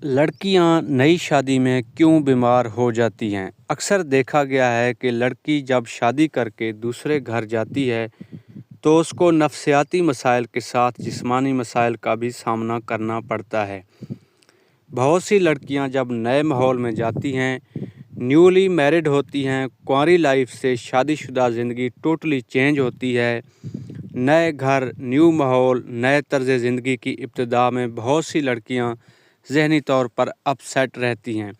لڑکیاں نئی شادی میں کیوں بیمار ہو جاتی ہیں؟ اکثر دیکھا گیا ہے کہ لڑکی جب شادی کر کے دوسرے گھر جاتی ہے تو اس کو نفسیاتی مسائل کے ساتھ جسمانی مسائل کا بھی سامنا کرنا پڑتا ہے۔ بہت سی لڑکیاں جب نئے ماحول میں جاتی ہیں، نیولی میرڈ ہوتی ہیں، کنواری لائف سے شادی شدہ زندگی ٹوٹلی چینج ہوتی ہے۔ نئے گھر، نیو ماحول، نئے طرز زندگی کی ابتدا میں بہت سی لڑکیاں ذہنی طور پر اپ سیٹ رہتی ہیں۔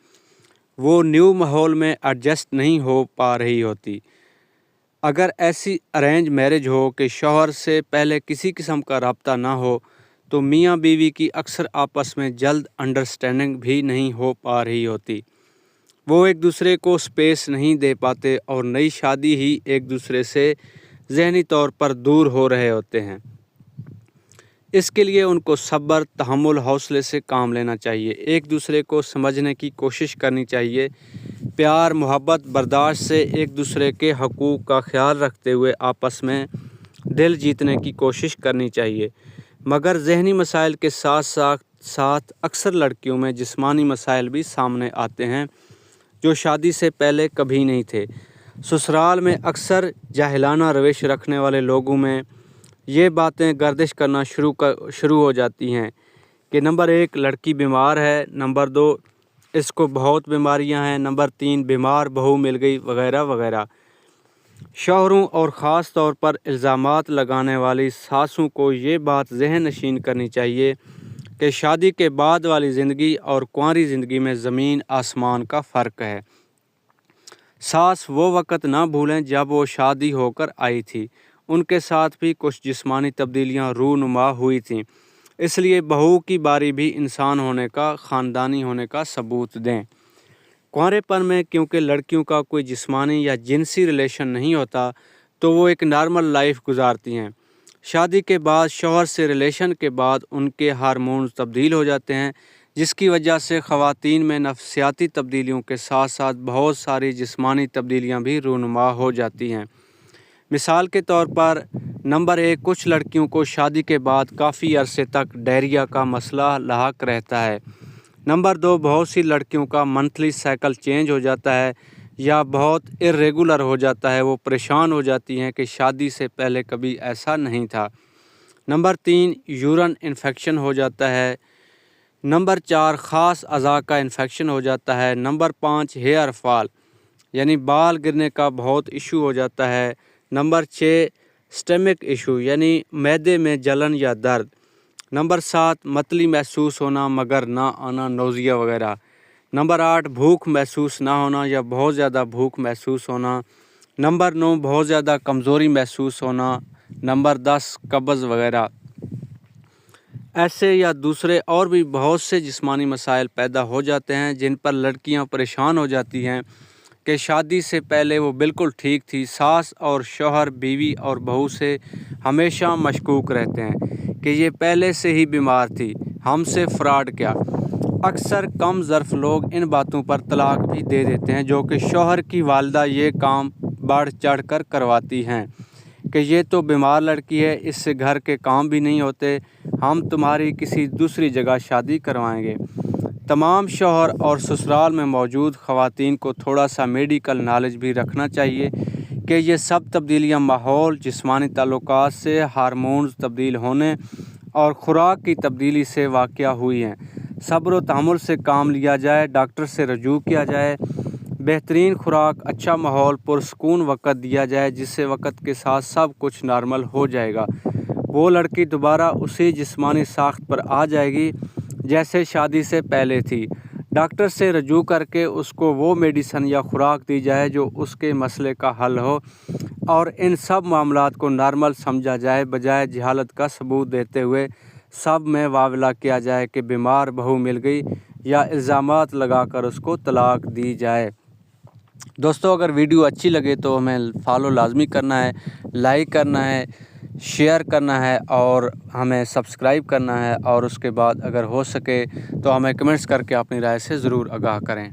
وہ نیو ماحول میں ایڈجسٹ نہیں ہو پا رہی ہوتی۔ اگر ایسی ارینج میرج ہو کہ شوہر سے پہلے کسی قسم کا رابطہ نہ ہو تو میاں بیوی کی اکثر آپس میں جلد انڈرسٹینڈنگ بھی نہیں ہو پا رہی ہوتی۔ وہ ایک دوسرے کو سپیس نہیں دے پاتے اور نئی شادی ہی ایک دوسرے سے ذہنی طور پر دور ہو رہے ہوتے ہیں۔ اس کے لیے ان کو صبر، تحمل، حوصلے سے کام لینا چاہیے۔ ایک دوسرے کو سمجھنے کی کوشش کرنی چاہیے۔ پیار، محبت، برداشت سے ایک دوسرے کے حقوق کا خیال رکھتے ہوئے آپس میں دل جیتنے کی کوشش کرنی چاہیے۔ مگر ذہنی مسائل کے ساتھ ساتھ اکثر لڑکیوں میں جسمانی مسائل بھی سامنے آتے ہیں جو شادی سے پہلے کبھی نہیں تھے۔ سسرال میں اکثر جاہلانہ روش رکھنے والے لوگوں میں یہ باتیں گردش کرنا شروع ہو جاتی ہیں کہ نمبر 1 لڑکی بیمار ہے، نمبر 2 اس کو بہت بیماریاں ہیں، نمبر 3 بیمار بہو مل گئی، وغیرہ وغیرہ۔ شوہروں اور خاص طور پر الزامات لگانے والی ساسوں کو یہ بات ذہن نشین کرنی چاہیے کہ شادی کے بعد والی زندگی اور کنواری زندگی میں زمین آسمان کا فرق ہے۔ ساس وہ وقت نہ بھولیں جب وہ شادی ہو کر آئی تھی، ان کے ساتھ بھی کچھ جسمانی تبدیلیاں رونما ہوئی تھیں، اس لیے بہو کی باری بھی انسان ہونے کا، خاندانی ہونے کا ثبوت دیں۔ کنوارے پن میں کیونکہ لڑکیوں کا کوئی جسمانی یا جنسی ریلیشن نہیں ہوتا تو وہ ایک نارمل لائف گزارتی ہیں۔ شادی کے بعد شوہر سے ریلیشن کے بعد ان کے ہارمونز تبدیل ہو جاتے ہیں، جس کی وجہ سے خواتین میں نفسیاتی تبدیلیوں کے ساتھ ساتھ بہت ساری جسمانی تبدیلیاں بھی رونما ہو جاتی ہیں۔ مثال کے طور پر نمبر 1 کچھ لڑکیوں کو شادی کے بعد کافی عرصے تک ڈائریا کا مسئلہ لاحق رہتا ہے۔ نمبر 2 بہت سی لڑکیوں کا منتھلی سائیکل چینج ہو جاتا ہے یا بہت ارریگولر ہو جاتا ہے۔ وہ پریشان ہو جاتی ہیں کہ شادی سے پہلے کبھی ایسا نہیں تھا۔ نمبر 3 یورین انفیکشن ہو جاتا ہے۔ نمبر 4 خاص اعضاء کا انفیکشن ہو جاتا ہے۔ نمبر 5 ہیئر فال یعنی بال گرنے کا بہت ایشو ہو جاتا ہے۔ نمبر 6 سٹمک ایشو یعنی معدے میں جلن یا درد۔ نمبر 7 متلی محسوس ہونا مگر نہ آنا، نوزیا وغیرہ۔ نمبر 8 بھوک محسوس نہ ہونا یا بہت زیادہ بھوک محسوس ہونا۔ نمبر 9 بہت زیادہ کمزوری محسوس ہونا۔ نمبر 10 قبض وغیرہ۔ ایسے یا دوسرے اور بھی بہت سے جسمانی مسائل پیدا ہو جاتے ہیں جن پر لڑکیاں پریشان ہو جاتی ہیں کہ شادی سے پہلے وہ بالکل ٹھیک تھی۔ ساس اور شوہر، بیوی اور بہو سے ہمیشہ مشکوک رہتے ہیں کہ یہ پہلے سے ہی بیمار تھی، ہم سے فراڈ کیا۔ اکثر کم ظرف لوگ ان باتوں پر طلاق بھی دے دیتے ہیں جو کہ شوہر کی والدہ یہ کام بڑھ چڑھ کر کرواتی ہیں کہ یہ تو بیمار لڑکی ہے، اس سے گھر کے کام بھی نہیں ہوتے، ہم تمہاری کسی دوسری جگہ شادی کروائیں گے۔ تمام شوہر اور سسرال میں موجود خواتین کو تھوڑا سا میڈیکل نالج بھی رکھنا چاہیے کہ یہ سب تبدیلیاں ماحول، جسمانی تعلقات سے، ہارمونز تبدیل ہونے اور خوراک کی تبدیلی سے واقع ہوئی ہیں۔ صبر و تحمل سے کام لیا جائے، ڈاکٹر سے رجوع کیا جائے، بہترین خوراک، اچھا ماحول، پرسکون وقت دیا جائے جس سے وقت کے ساتھ سب کچھ نارمل ہو جائے گا۔ وہ لڑکی دوبارہ اسی جسمانی ساخت پر آ جائے گی جیسے شادی سے پہلے تھی۔ ڈاکٹر سے رجوع کر کے اس کو وہ میڈیسن یا خوراک دی جائے جو اس کے مسئلے کا حل ہو اور ان سب معاملات کو نارمل سمجھا جائے، بجائے جہالت کا ثبوت دیتے ہوئے سب میں واویلا کیا جائے کہ بیمار بہو مل گئی یا الزامات لگا کر اس کو طلاق دی جائے۔ دوستو اگر ویڈیو اچھی لگے تو ہمیں فالو لازمی کرنا ہے، لائک کرنا ہے، شیئر کرنا ہے اور ہمیں سبسکرائب کرنا ہے، اور اس کے بعد اگر ہو سکے تو ہمیں کمنٹس کر کے اپنی رائے سے ضرور آگاہ کریں۔